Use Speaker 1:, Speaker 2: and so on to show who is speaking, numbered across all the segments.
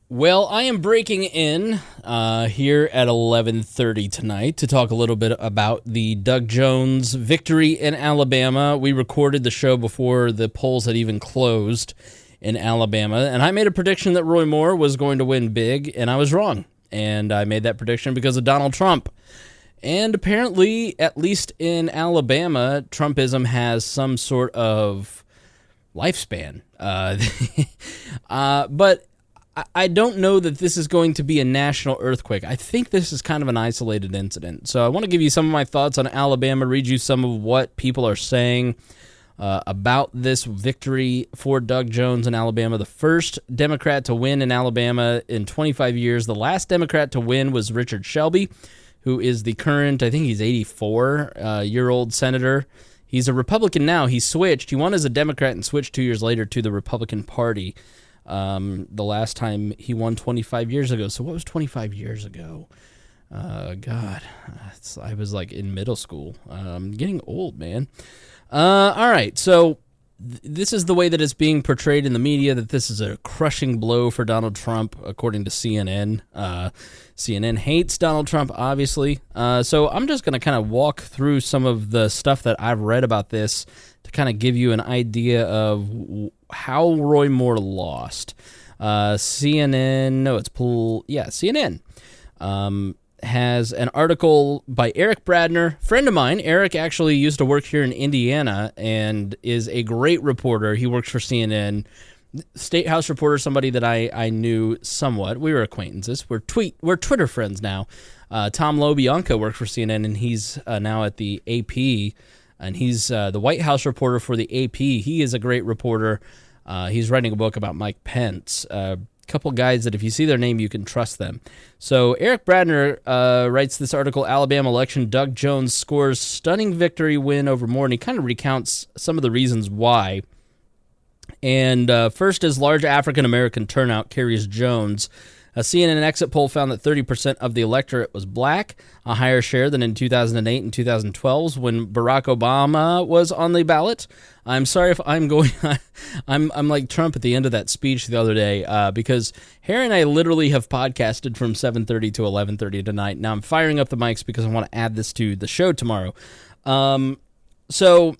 Speaker 1: Well, I am breaking in here at 11:30 tonight to talk a little bit about the Doug Jones victory in Alabama. We recorded the show before the polls had even closed in Alabama, and I made a prediction that Roy Moore was going to win big, and I was wrong. And I made that prediction because of Donald Trump. And apparently, at least in Alabama, Trumpism has some sort of lifespan. But I don't know that this is going to be a national earthquake. I think this is kind of an isolated incident. So I want to give you some of my thoughts on Alabama, read you some of what people are saying about this victory for Doug Jones in Alabama. The first Democrat to win in Alabama in 25 years. The last Democrat to win was Richard Shelby, who is the current, I think he's 84-year-old senator. He's a Republican now. He switched. He won as a Democrat and switched 2 years later to the Republican Party. The last time he won 25 years ago. So what was 25 years ago? God, I was like in middle school. Getting old, man. All right, so this is the way that it's being portrayed in the media, that this is a crushing blow for Donald Trump, according to CNN. CNN hates Donald Trump, obviously. So I'm just going to kind of walk through some of the stuff that I've read about this to kind of give you an idea of how Roy Moore lost. CNN has an article by Eric Bradner, friend of mine. Eric actually used to work here in Indiana and is a great reporter. He works for CNN, State House reporter, somebody that I knew somewhat. We were acquaintances. We're Twitter friends now. Tom LoBianco worked for CNN, and he's now at the AP, and he's the White House reporter for the AP. He is a great reporter. He's writing a book about Mike Pence. Couple guys that if you see their name, you can trust them. So Eric Bradner writes this article, Alabama election, Doug Jones scores stunning victory win over Moore, and he kind of recounts some of the reasons why. And first is large African-American turnout carries Jones. A CNN exit poll found that 30% of the electorate was black, a higher share than in 2008 and 2012 when Barack Obama was on the ballot. I'm sorry if I'm going... I'm like Trump at the end of that speech the other day because Harry and I literally have podcasted from 7:30 to 11:30 tonight. Now I'm firing up the mics because I want to add this to the show tomorrow. So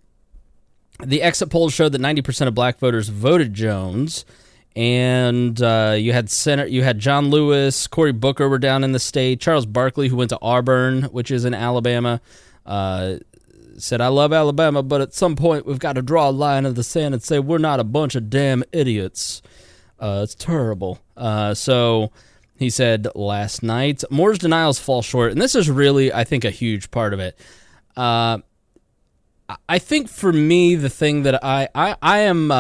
Speaker 1: the exit polls showed that 90% of black voters voted Jones. And you had John Lewis, Cory Booker were down in the state. Charles Barkley, who went to Auburn, which is in Alabama, said, I love Alabama, but at some point we've got to draw a line in the sand and say we're not a bunch of damn idiots. It's terrible. So he said last night, Moore's denials fall short. And this is really, I think, a huge part of it. I think for me, the thing that I am...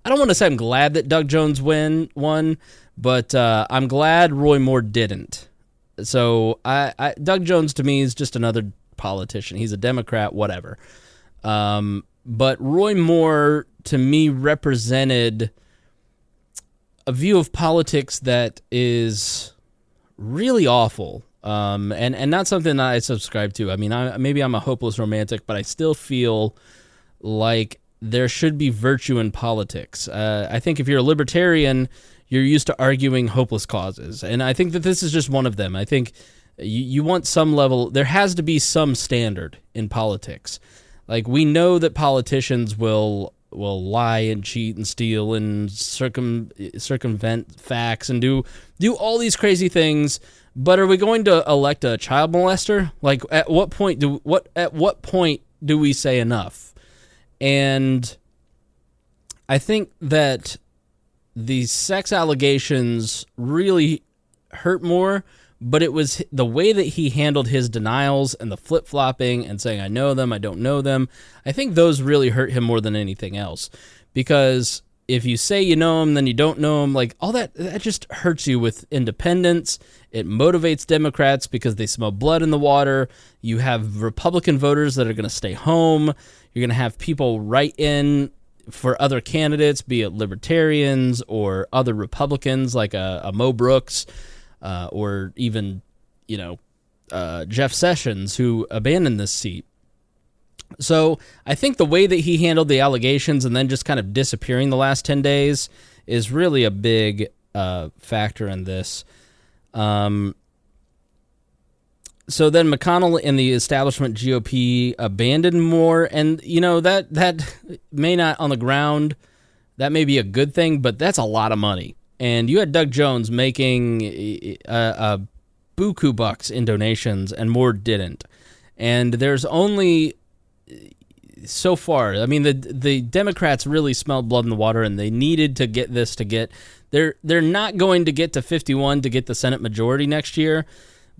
Speaker 1: I don't want to say I'm glad that Doug Jones won, but I'm glad Roy Moore didn't. So Doug Jones to me is just another politician. He's a Democrat, whatever. But Roy Moore to me represented a view of politics that is really awful, and not something that I subscribe to. I mean, maybe I'm a hopeless romantic, but I still feel like there should be virtue in politics. I think if you're a libertarian, you're used to arguing hopeless causes. And I think that this is just one of them. I think you want some level, there has to be some standard in politics. Like, we know that politicians will lie and cheat and steal and circumvent facts and do all these crazy things. But are we going to elect a child molester? Like, at what point do we say enough? And I think that the sex allegations really hurt Moore, but it was the way that he handled his denials and the flip-flopping and saying, I know them, I don't know them. I think those really hurt him more than anything else. Because if you say you know them, then you don't know them, like all that just hurts you with independence. It motivates Democrats because they smell blood in the water. You have Republican voters that are going to stay home. You're going to have people write in for other candidates, be it Libertarians or other Republicans like a Mo Brooks or even, Jeff Sessions, who abandoned this seat. So I think the way that he handled the allegations and then just kind of disappearing the last 10 days is really a big factor in this. So then McConnell and the establishment GOP abandoned Moore, and that may not on the ground, that may be a good thing, but that's a lot of money. And you had Doug Jones making buku bucks in donations, and Moore didn't. And there's only so far. I mean, the Democrats really smelled blood in the water, and they needed to get this to get. They're not going to get to 51 to get the Senate majority next year.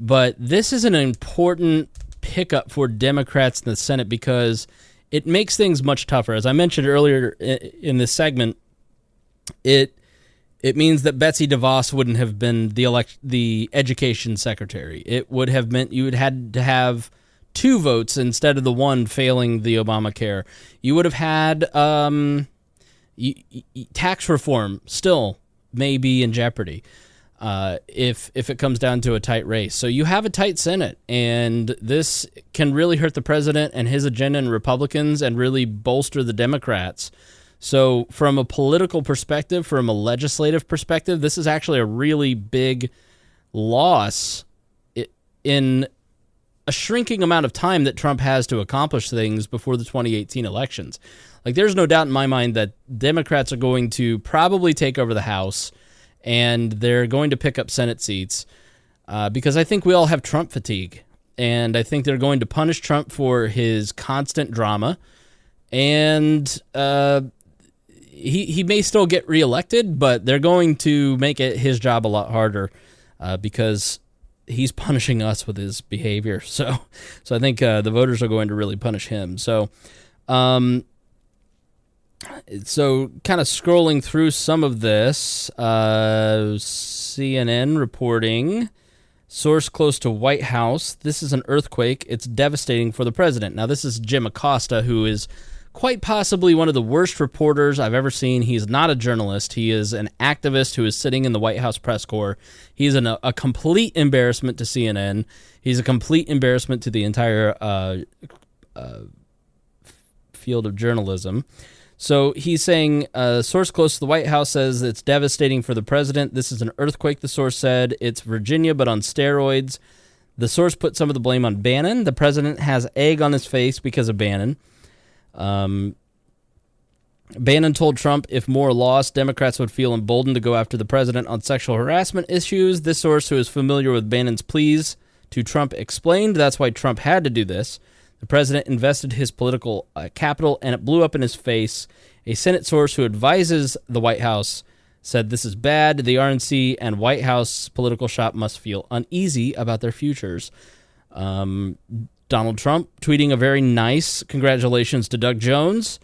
Speaker 1: But this is an important pickup for Democrats in the Senate because it makes things much tougher. As I mentioned earlier in this segment, it means that Betsy DeVos wouldn't have been the education secretary. It would have meant you would had to have 2 votes instead of the one failing the Obamacare. You would have had tax reform still may be in jeopardy. If it comes down to a tight race. So you have a tight Senate, and this can really hurt the president and his agenda and Republicans and really bolster the Democrats. So from a political perspective, from a legislative perspective, this is actually a really big loss in a shrinking amount of time that Trump has to accomplish things before the 2018 elections. Like, there's no doubt in my mind that Democrats are going to probably take over the House, and they're going to pick up Senate seats because I think we all have Trump fatigue. And I think they're going to punish Trump for his constant drama. And he may still get reelected, but they're going to make his job a lot harder because he's punishing us with his behavior. So I think the voters are going to really punish him. So kind of scrolling through some of this, CNN reporting, source close to White House, this is an earthquake. It's devastating for the president. Now, this is Jim Acosta, who is quite possibly one of the worst reporters I've ever seen. He's not a journalist. He is an activist who is sitting in the White House press corps. He's a complete embarrassment to CNN. He's a complete embarrassment to the entire field of journalism. So he's saying, a source close to the White House says it's devastating for the president. This is an earthquake, the source said. It's Virginia, but on steroids. The source put some of the blame on Bannon. The president has egg on his face because of Bannon. Bannon told Trump if Moore lost, Democrats would feel emboldened to go after the president on sexual harassment issues. This source, who is familiar with Bannon's pleas to Trump, explained that's why Trump had to do this. The president invested his political capital, and it blew up in his face. A Senate source who advises the White House said this is bad. The RNC and White House political shop must feel uneasy about their futures. Donald Trump tweeting a very nice congratulations to Doug Jones.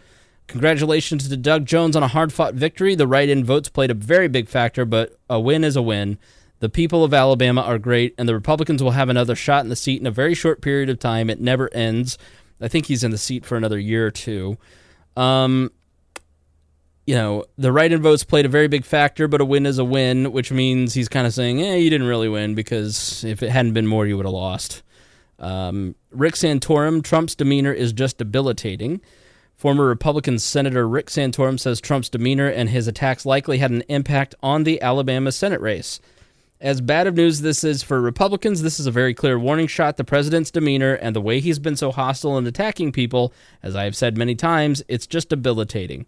Speaker 1: Congratulations to Doug Jones on a hard-fought victory. The write-in votes played a very big factor, but a win is a win. The people of Alabama are great, and the Republicans will have another shot in the seat in a very short period of time. It never ends. I think he's in the seat for another year or two. The write-in votes played a very big factor, but a win is a win, which means he's kind of saying, you didn't really win because if it hadn't been more, you would have lost. Rick Santorum, Trump's demeanor is just debilitating. Former Republican Senator Rick Santorum says Trump's demeanor and his attacks likely had an impact on the Alabama Senate race. As bad of news this is for Republicans, this is a very clear warning shot. The president's demeanor and the way he's been so hostile and attacking people, as I have said many times, it's just debilitating.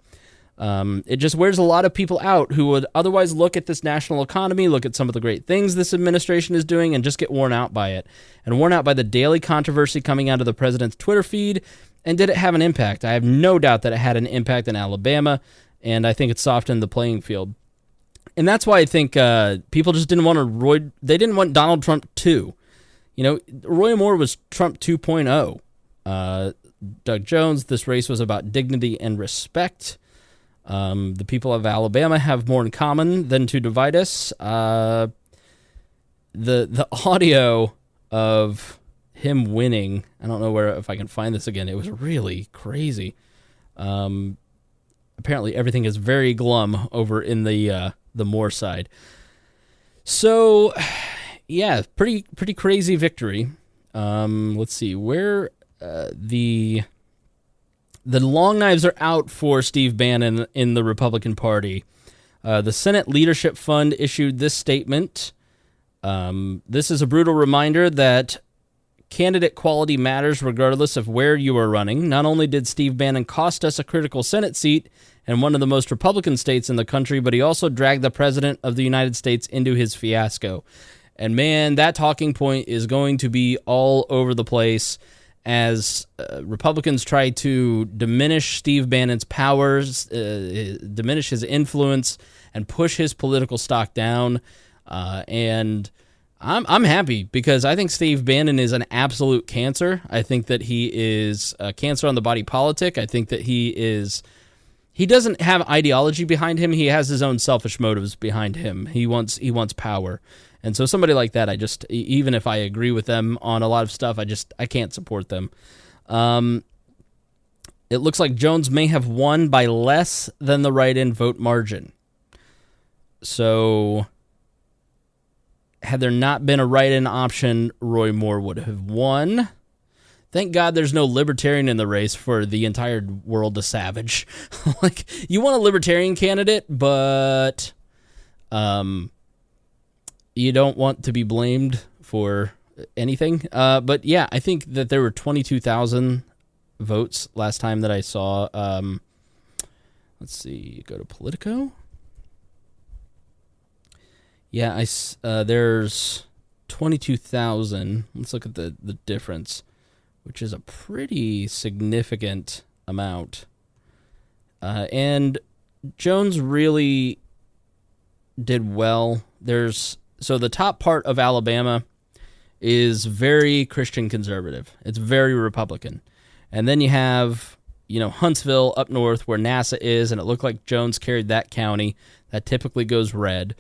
Speaker 1: It just wears a lot of people out who would otherwise look at this national economy, look at some of the great things this administration is doing, and just get worn out by it. And worn out by the daily controversy coming out of the president's Twitter feed. And did it have an impact? I have no doubt that it had an impact in Alabama, and I think it softened the playing field. And that's why I think people just didn't want they didn't want Donald Trump 2. Roy Moore was Trump 2.0. Doug Jones, this race was about dignity and respect. The people of Alabama have more in common than to divide us. The audio of him winning, I don't know if I can find this again. It was really crazy. Apparently everything is very glum over in the Moore side. So, yeah, pretty crazy victory. Let's see where the long knives are out for Steve Bannon in the Republican Party. The Senate Leadership Fund issued this statement. This is a brutal reminder that candidate quality matters regardless of where you are running. Not only did Steve Bannon cost us a critical Senate seat in one of the most Republican states in the country, but he also dragged the President of the United States into his fiasco. And man, that talking point is going to be all over the place as Republicans try to diminish Steve Bannon's powers, diminish his influence, and push his political stock down. And I'm happy because I think Steve Bannon is an absolute cancer. I think that he is a cancer on the body politic. I think that he doesn't have ideology behind him. He has his own selfish motives behind him. He wants power. And so somebody like that, even if I agree with them on a lot of stuff, I can't support them. It looks like Jones may have won by less than the write-in vote margin. So had there not been a write-in option, Roy Moore would have won. Thank God there's no libertarian in the race for the entire world to savage. Like, you want a libertarian candidate, but you don't want to be blamed for anything. But yeah, I think that there were 22,000 votes last time that I saw. Let's see, go to Politico. Yeah, there's 22,000. Let's look at the difference, which is a pretty significant amount. And Jones really did well. So the top part of Alabama is very Christian conservative. It's very Republican. And then you have, Huntsville up north where NASA is, and it looked like Jones carried that county. That typically goes red.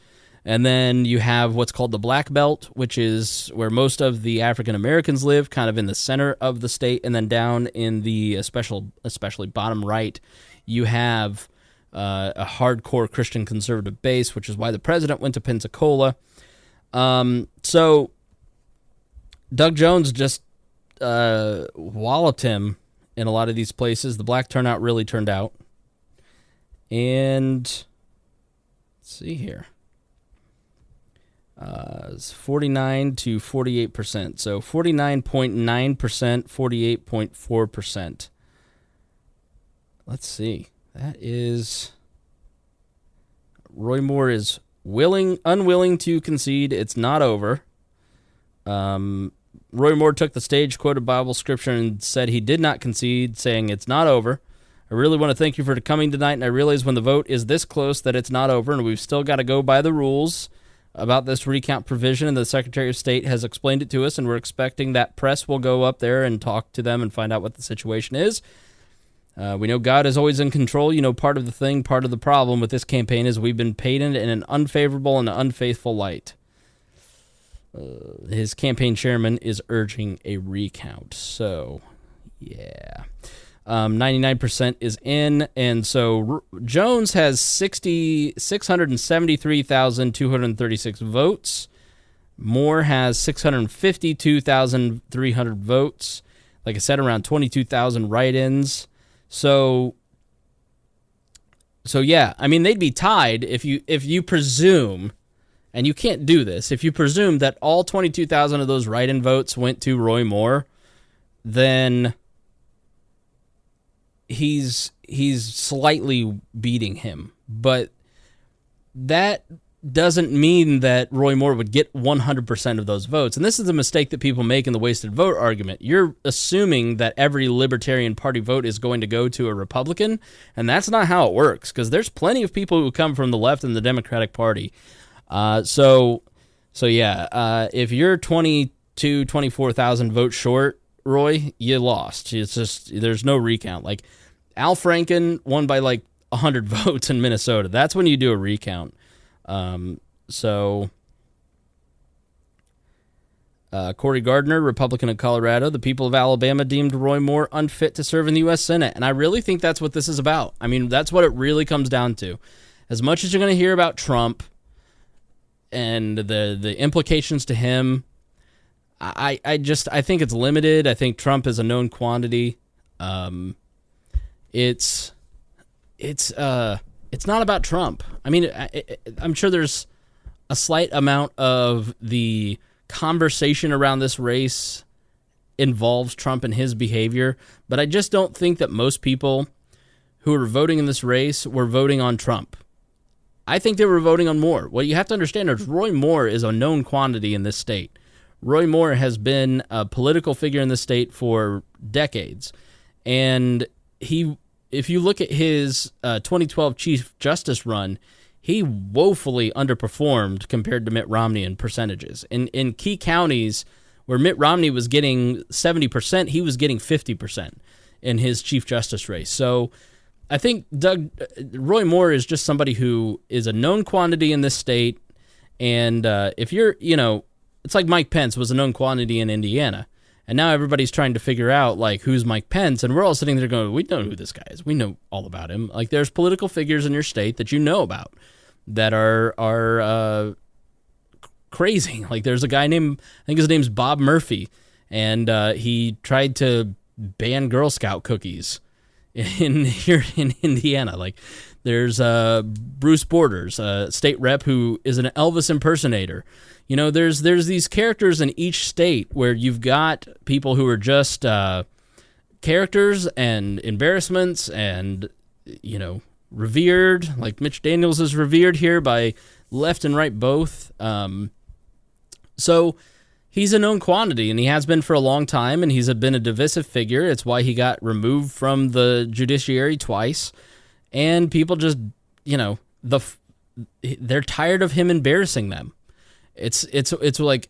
Speaker 1: And then you have what's called the Black Belt, which is where most of the African Americans live, kind of in the center of the state. And then down in the especially bottom right, you have a hardcore Christian conservative base, which is why the president went to Pensacola. So Doug Jones just walloped him in a lot of these places. The black turnout really turned out. And let's see here. It's 49 to 48%. So 49.9%, 48.4%. Let's see. That is... Roy Moore is unwilling to concede. It's not over. Roy Moore took the stage, quoted Bible scripture, and said he did not concede, saying, "It's not over. I really want to thank you for coming tonight, and I realize when the vote is this close that it's not over, and we've still got to go by the rules about this recount provision, and the Secretary of State has explained it to us, and we're expecting that press will go up there and talk to them and find out what the situation is. We know God is always in control. Part of the problem with this campaign is we've been painted in an unfavorable and unfaithful light." His campaign chairman is urging a recount. So, yeah. 99% is in, and so Jones has 673,236 votes. Moore has 652,300 votes. Like I said, around 22,000 write-ins. So yeah, I mean, they'd be tied if you presume, and you can't do this, if you presume that all 22,000 of those write-in votes went to Roy Moore, then he's slightly beating him. But that doesn't mean that Roy Moore would get 100% of those votes. And this is a mistake that people make in the wasted vote argument. You're assuming that every Libertarian Party vote is going to go to a Republican, and that's not how it works, because there's plenty of people who come from the left and the Democratic Party. So yeah, if you're 24,000 votes short, Roy, you lost. It's just, there's no recount. Like, Al Franken won by like 100 votes in Minnesota. That's when you do a recount. Cory Gardner, Republican of Colorado, the people of Alabama deemed Roy Moore unfit to serve in the U.S. Senate. And I really think that's what this is about. I mean, that's what it really comes down to. As much as you're going to hear about Trump and the implications to him, I think it's limited. I think Trump is a known quantity. it's not about Trump. I mean, I'm sure there's a slight amount of the conversation around this race involves Trump and his behavior, but I just don't think that most people who are voting in this race were voting on Trump. I think they were voting on Moore. What you have to understand is Roy Moore is a known quantity in this state. Roy Moore has been a political figure in the state for decades, and if you look at his 2012 Chief Justice run, he woefully underperformed compared to Mitt Romney in percentages. In key counties where Mitt Romney was getting 70%, he was getting 50% in his Chief Justice race. So I think Roy Moore is just somebody who is a known quantity in this state, and if you're, it's like Mike Pence was a known quantity in Indiana. And now everybody's trying to figure out, like, who's Mike Pence, and we're all sitting there going, we know who this guy is. We know all about him. Like, there's political figures in your state that you know about that are crazy. Like, there's a guy named, I think his name's Bob Murphy, and he tried to ban Girl Scout cookies here in Indiana. Like, there's Bruce Borders, a state rep who is an Elvis impersonator. There's these characters in each state where you've got people who are just characters and embarrassments and, revered. Like Mitch Daniels is revered here by left and right both. So he's a known quantity, and he has been for a long time, and he's been a divisive figure. It's why he got removed from the judiciary twice. And people just, they're tired of him embarrassing them. It's like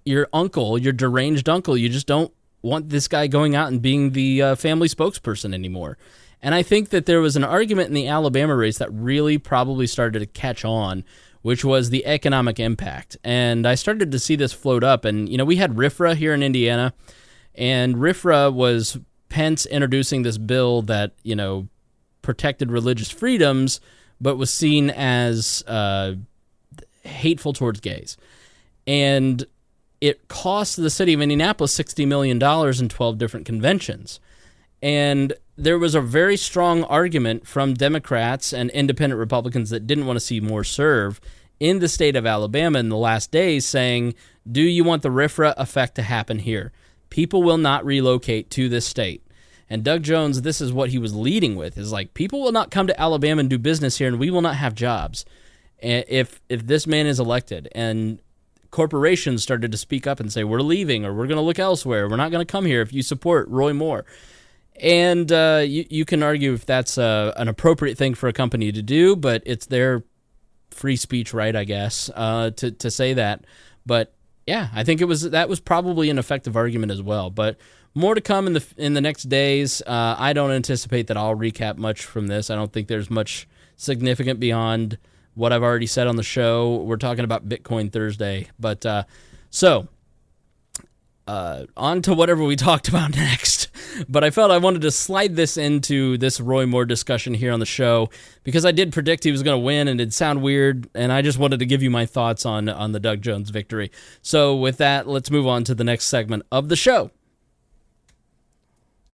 Speaker 1: your uncle, your deranged uncle. You just don't want this guy going out and being the family spokesperson anymore. And I think that there was an argument in the Alabama race that really probably started to catch on, which was the economic impact. And I started to see this float up. And, we had RFRA here in Indiana, and RFRA was Pence introducing this bill that, protected religious freedoms, but was seen as hateful towards gays. And it cost the city of Indianapolis $60 million in 12 different conventions. And there was a very strong argument from Democrats and independent Republicans that didn't want to see Moore serve in the state of Alabama in the last days, saying, do you want the RFRA effect to happen here? People will not relocate to this state. And Doug Jones, this is what he was leading with, is like, people will not come to Alabama and do business here, and we will not have jobs if this man is elected. And corporations started to speak up and say, we're leaving, or we're going to look elsewhere. We're not going to come here if you support Roy Moore. And you can argue if that's an appropriate thing for a company to do, but it's their free speech right, I guess, to say that. But yeah, I think that was probably an effective argument as well. But more to come in the next days. I don't anticipate that I'll recap much from this. I don't think there's much significant beyond what I've already said on the show. We're talking about Bitcoin Thursday. But on to whatever we talked about next. But I felt I wanted to slide this into this Roy Moore discussion here on the show because I did predict he was going to win, and it'd sound weird, and I just wanted to give you my thoughts on the Doug Jones victory. So with that, let's move on to the next segment of the show.